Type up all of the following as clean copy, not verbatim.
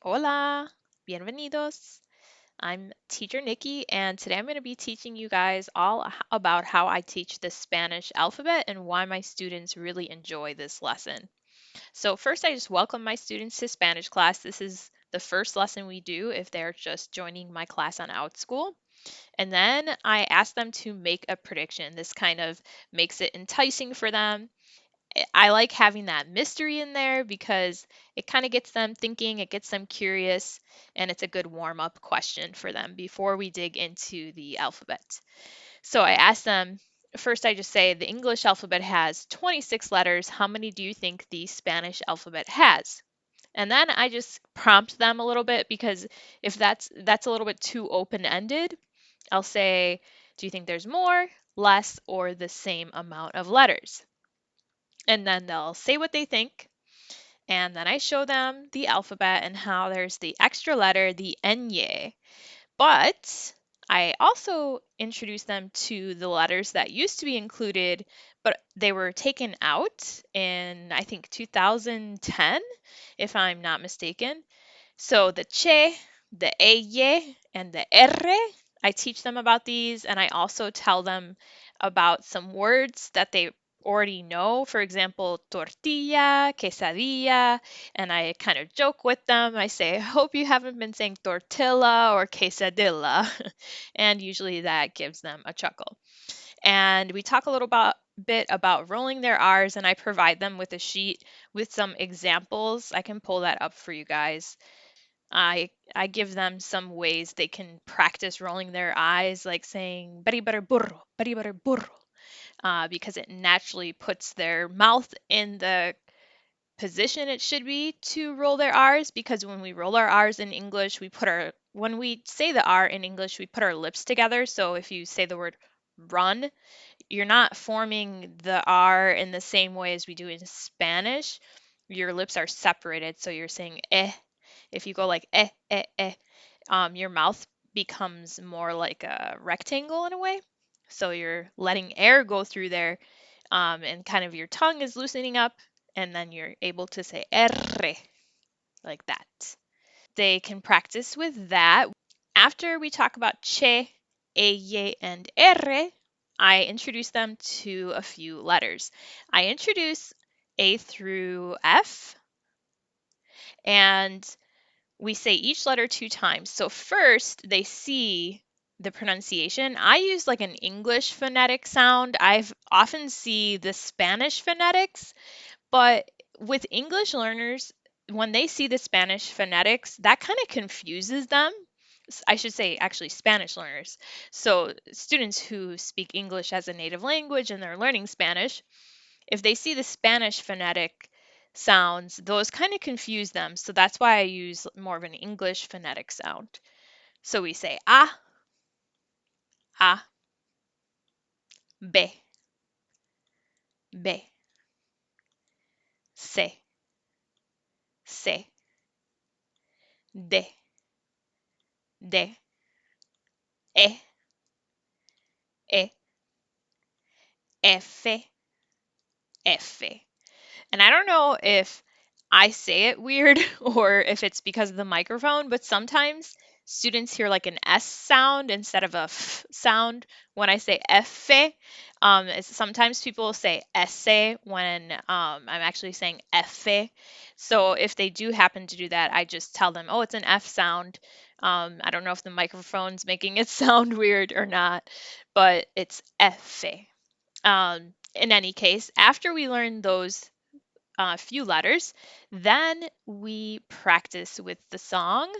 Hola, bienvenidos. I'm teacher Nikki, and today I'm going to be teaching you guys about how I teach the Spanish alphabet and why my students really enjoy this lesson. So, first, I just welcome my students to Spanish class. This is the first lesson we do if they're just joining my class on Outschool. And then I ask them to make a prediction. This kind of makes it enticing for them. I like having that mystery in there because it kind of gets them thinking, it gets them curious, and it's a good warm up question for them before we dig into the alphabet. So I ask them first, I just say the English alphabet has 26 letters. How many do you think the Spanish alphabet has? And then I just prompt them a little bit because if that's a little bit too open ended, I'll say, do you think there's more, less, or the same amount of letters? And then they'll say what they think. And then I show them the alphabet and how there's the extra letter, the Nye. But I also introduce them to the letters that used to be included, but they were taken out in, I think, 2010, if I'm not mistaken. So the che, the eye, and the r, I teach them about these, and I also tell them about some words that they already know. For example, tortilla, quesadilla, and I kind of joke with them. I say, I hope you haven't been saying tortilla or quesadilla. And usually that gives them a chuckle. And we talk a little bit about rolling their R's, and I provide them with a sheet with some examples. I can pull that up for you guys. I give them some ways they can practice rolling their eyes, like saying bari burro, because it naturally puts their mouth in the position it should be to roll their R's. Because when we roll our R's in English, when we say the R in English, we put our lips together. So if you say the word run, you're not forming the R in the same way as we do in Spanish. Your lips are separated, so you're saying eh. If you go like your mouth becomes more like a rectangle in a way. So you're letting air go through there, and kind of your tongue is loosening up, and then you're able to say R like that. They can practice with that. After we talk about che, eye, and r, I introduce them to a few letters. I introduce A through F, and we say each letter two times. So first they see the pronunciation. I use like an English phonetic sound. I've often see the Spanish phonetics, but with English learners, when they see the Spanish phonetics, that kind of confuses them. I should say actually Spanish learners. So students who speak English as a native language and they're learning Spanish, if they see the Spanish phonetic sounds, those kind of confuse them. So that's why I use more of an English phonetic sound. So we say a, b, b, c, c, d, d, e, e, f, f. And I don't know if I say it weird or if it's because of the microphone, but sometimes students hear like an S sound instead of a F sound when I say F. Sometimes people say esse when I'm actually saying F. So if they do happen to do that, I just tell them, oh, it's an F sound. I don't know if the microphone's making it sound weird or not, but it's F. In any case, after we learn those few letters. Then we practice with the song.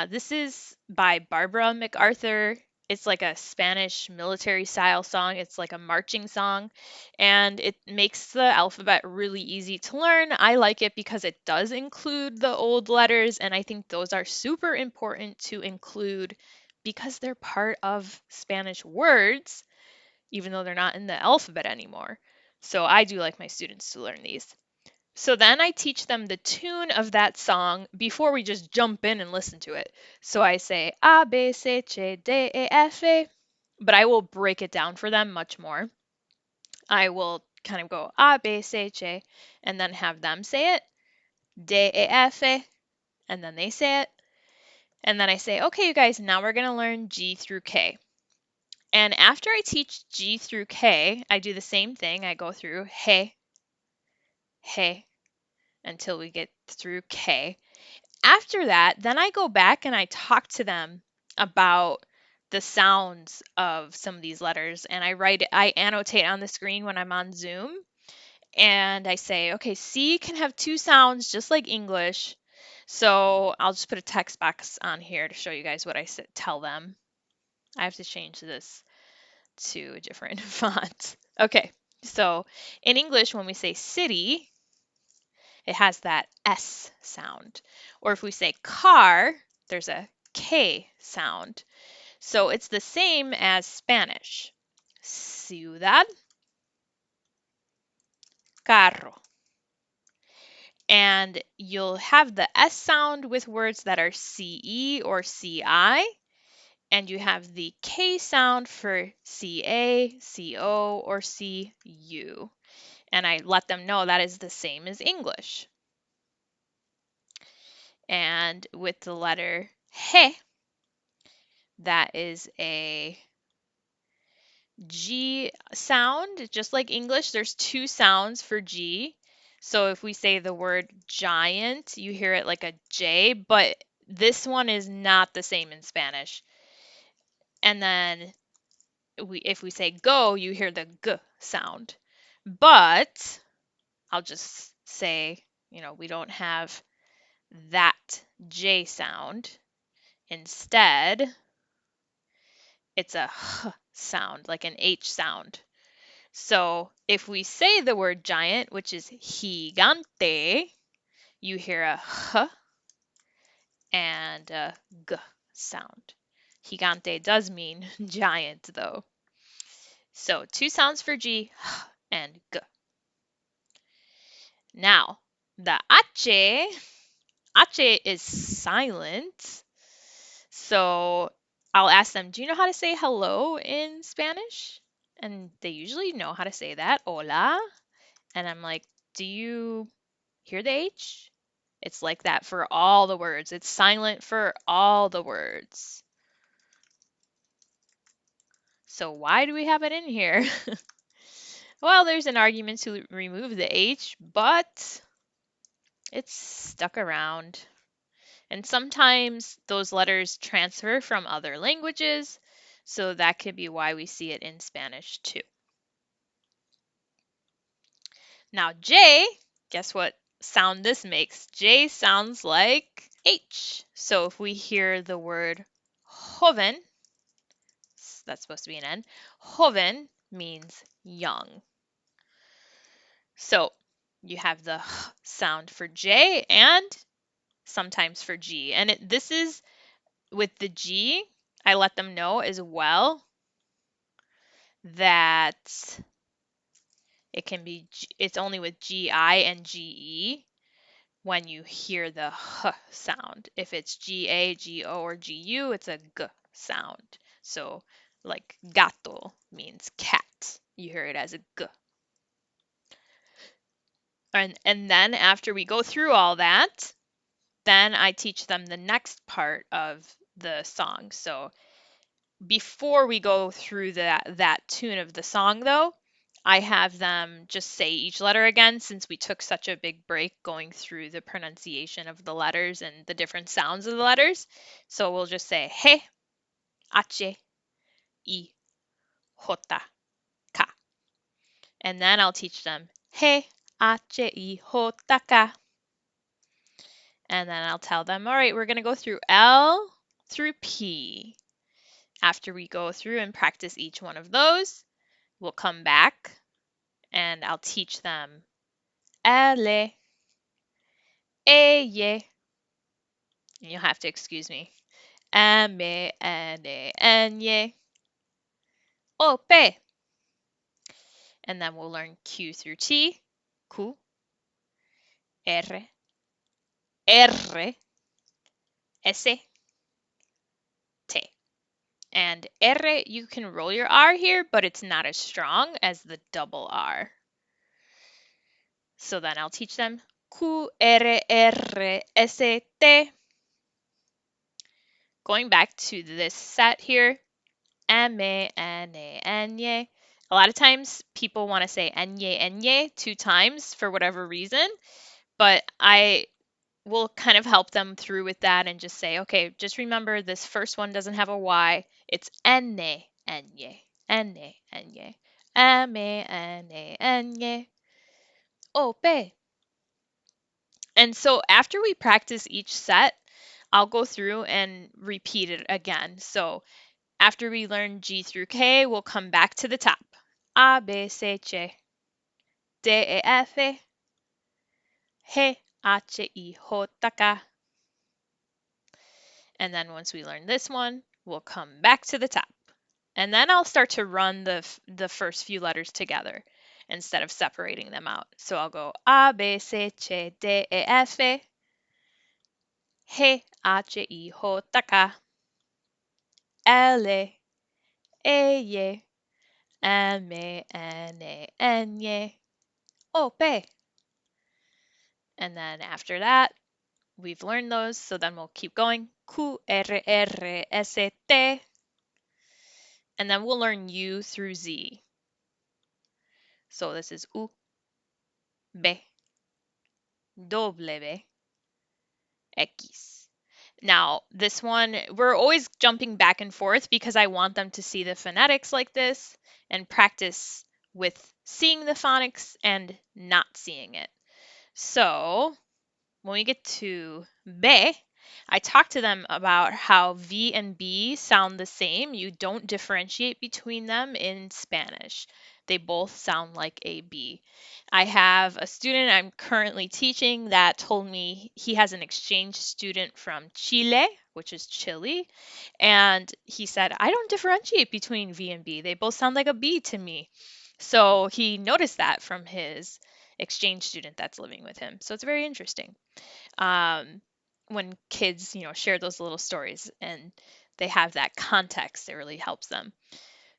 This is by Barbara MacArthur. It's like a Spanish military style song. It's like a marching song, and it makes the alphabet really easy to learn. I like it because it does include the old letters, and I think those are super important to include because they're part of Spanish words, even though they're not in the alphabet anymore. So I do like my students to learn these. So then I teach them the tune of that song before we just jump in and listen to it. So I say A, B, C, D, E, F, A, but I will break it down for them much more. I will kind of go A, B, C, D, and then have them say it, D, E, F, A, And then they say it. And then I say, okay, you guys, now we're going to learn G through K. And after I teach G through K, I do the same thing. I go through he, he, until we get through K. After that, then I go back and I talk to them about the sounds of some of these letters, and I annotate on the screen when I'm on Zoom, and I say, okay, C can have two sounds just like English. So I'll just put a text box on here to show you guys what I tell them. I have to change this to a different font. Okay, so in English, when we say city, it has that S sound. Or if we say car, there's a K sound. So it's the same as Spanish. Ciudad, carro. And you'll have the S sound with words that are CE or CI. And you have the K sound for CA, CO, or CU. And I let them know that is the same as English. And with the letter he, that is a G sound, just like English. There's two sounds for G. So if we say the word giant, you hear it like a J, but this one is not the same in Spanish. And then if we say go, you hear the G sound. But I'll just say, we don't have that J sound. Instead, it's a H sound, like an H sound. So if we say the word giant, which is gigante, you hear a H and a G sound. Gigante does mean giant, though. So two sounds for G, H and G. Now, the H is silent. So I'll ask them, do you know how to say hello in Spanish? And they usually know how to say that, hola. And I'm like, do you hear the H? It's like that for all the words. It's silent for all the words. So why do we have it in here? Well, there's an argument to remove the H, but it's stuck around. And sometimes those letters transfer from other languages, so that could be why we see it in Spanish too. Now J, guess what sound this makes? J sounds like H. So if we hear the word joven, that's supposed to be an N, joven means young. So you have the sound for J and sometimes for G. And this is with the G, I let them know as well that it's only with GI and GE when you hear the H sound. If it's GA, GO, or GU, it's a G sound. So like gato means cat. You hear it as a G. And then after we go through all that, then I teach them the next part of the song. So before we go through that tune of the song though, I have them just say each letter again since we took such a big break going through the pronunciation of the letters and the different sounds of the letters. So we'll just say he, h, I, jota, ka. And then I'll teach them he, h, I, jota, ka. And then I'll tell them, all right, we're going to go through L through P. After we go through and practice each one of those, we'll come back and I'll teach them elle, ella, and you'll have to excuse me, ame, ane, enye, ope. And then we'll learn Q through T, Q, R, R, S, T. And R, you can roll your R here, but it's not as strong as the double R. So then I'll teach them Q, R, R, S, T, going back to this set here, ame, ane, enye. A lot of times people want to say enye, enye 2 times for whatever reason, but I will kind of help them through with that and just say, okay, just remember this first one doesn't have a Y. It's ene, enye, ene, enye, ame, ane, enye, ope. And so after we practice each set, I'll go through and repeat it again. So after we learn G through K, we'll come back to the top. A, B, C, Ch, D, E, F, G, H, I, J, K. And then once we learn this one, we'll come back to the top. And then I'll start to run the first few letters together instead of separating them out. So I'll go A, B, C, Ch, D, E, F, G, H, I, J, K, L, E, Y, M, N, A, N, Y, O, P. And then after that, we've learned those, so then we'll keep going. Q, R, R, S, T. And then we'll learn U through Z. So this is U, B, W, X. Now, this one, we're always jumping back and forth because I want them to see the phonetics like this and practice with seeing the phonics and not seeing it. So when we get to B, I talked to them about how V and B sound the same. You don't differentiate between them in Spanish. They both sound like a B. I have a student I'm currently teaching that told me he has an exchange student from Chile, which is Chile, and he said, I don't differentiate between V and B. They both sound like a B to me. So he noticed that from his exchange student that's living with him. So it's very interesting when kids, share those little stories and they have that context, it really helps them.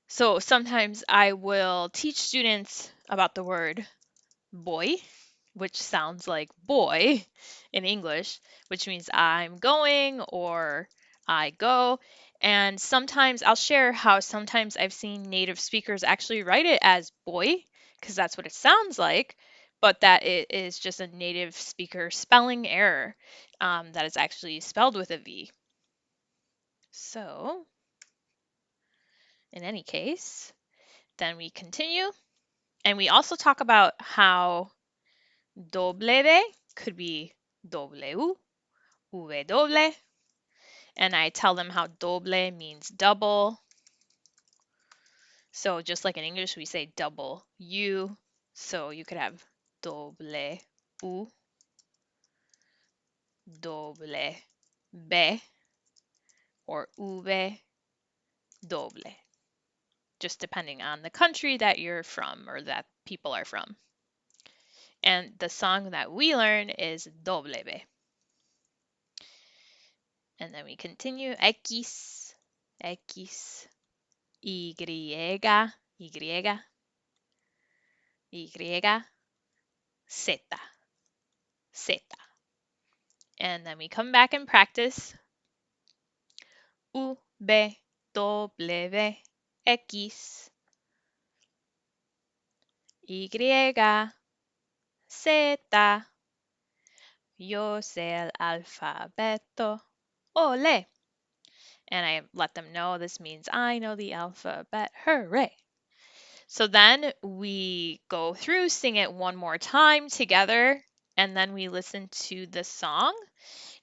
So sometimes I will teach students about the word boy, which sounds like boy in English, which means I'm going or I go. And sometimes I'll share how sometimes I've seen native speakers actually write it as boy, because that's what it sounds like, but that it is just a native speaker spelling error that is actually spelled with a V. So, in any case, then we continue. And we also talk about how W could be W, W, and I tell them how doble means double. So just like in English, we say double U. So you could have doble U, doble B, or V doble, just depending on the country that you're from or that people are from. And the song that we learn is doble B. And then we continue. X, X, Y, Y, Y, Z, Z. And then we come back and practice. U, B, W, X, Y, Z. Yo sé el alfabeto. Ole. And I let them know this means I know the alphabet. Hooray. So then we go through, sing it one more time together, and then we listen to the song.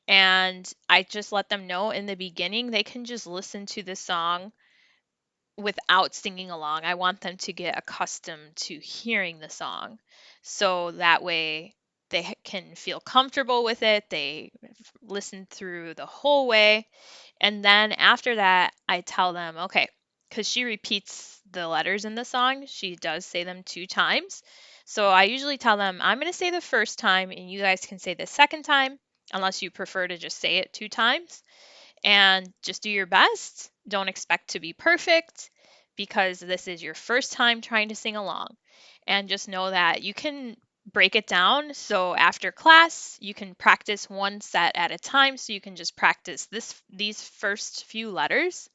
And I just let them know in the beginning they can just listen to the song without singing along. I want them to get accustomed to hearing the song. So that way they can feel comfortable with it. They listen through the whole way. And then after that, I tell them, okay, because she repeats the letters in the song, she does say them 2 times. So I usually tell them, I'm going to say the first time, and you guys can say the second time, unless you prefer to just say it 2 times. And just do your best. Don't expect to be perfect because this is your first time trying to sing along. And just know that you can break it down. So after class, you can practice one set at a time. So you can just practice these first few letters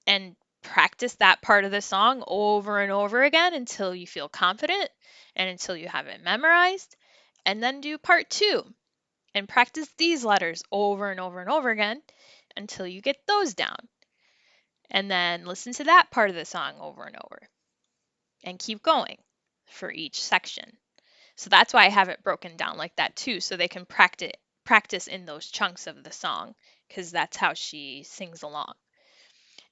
and practice that part of the song over and over again until you feel confident and until you have it memorized. And then do part two and practice these letters over and over and over again until you get those down. And then listen to that part of the song over and over and keep going for each section. So that's why I have it broken down like that too, so they can practice in those chunks of the song because that's how she sings along.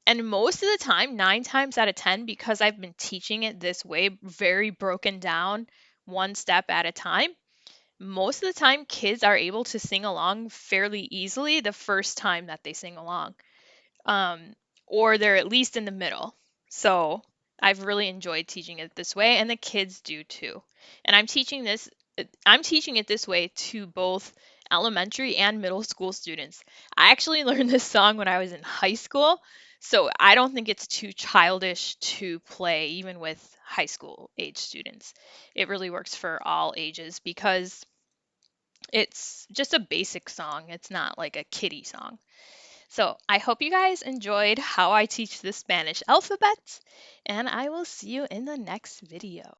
And most of the time, 9 times out of 10, because I've been teaching it this way, very broken down, one step at a time, most of the time kids are able to sing along fairly easily the first time that they sing along. Um, or they're at least in the middle. So I've really enjoyed teaching it this way, and the kids do too. And I'm teaching it this way to both elementary and middle school students. I actually learned this song when I was in high school, so I don't think it's too childish to play even with high school age students. It really works for all ages because it's just a basic song. It's not like a kiddie song. So I hope you guys enjoyed how I teach the Spanish alphabet, and I will see you in the next video.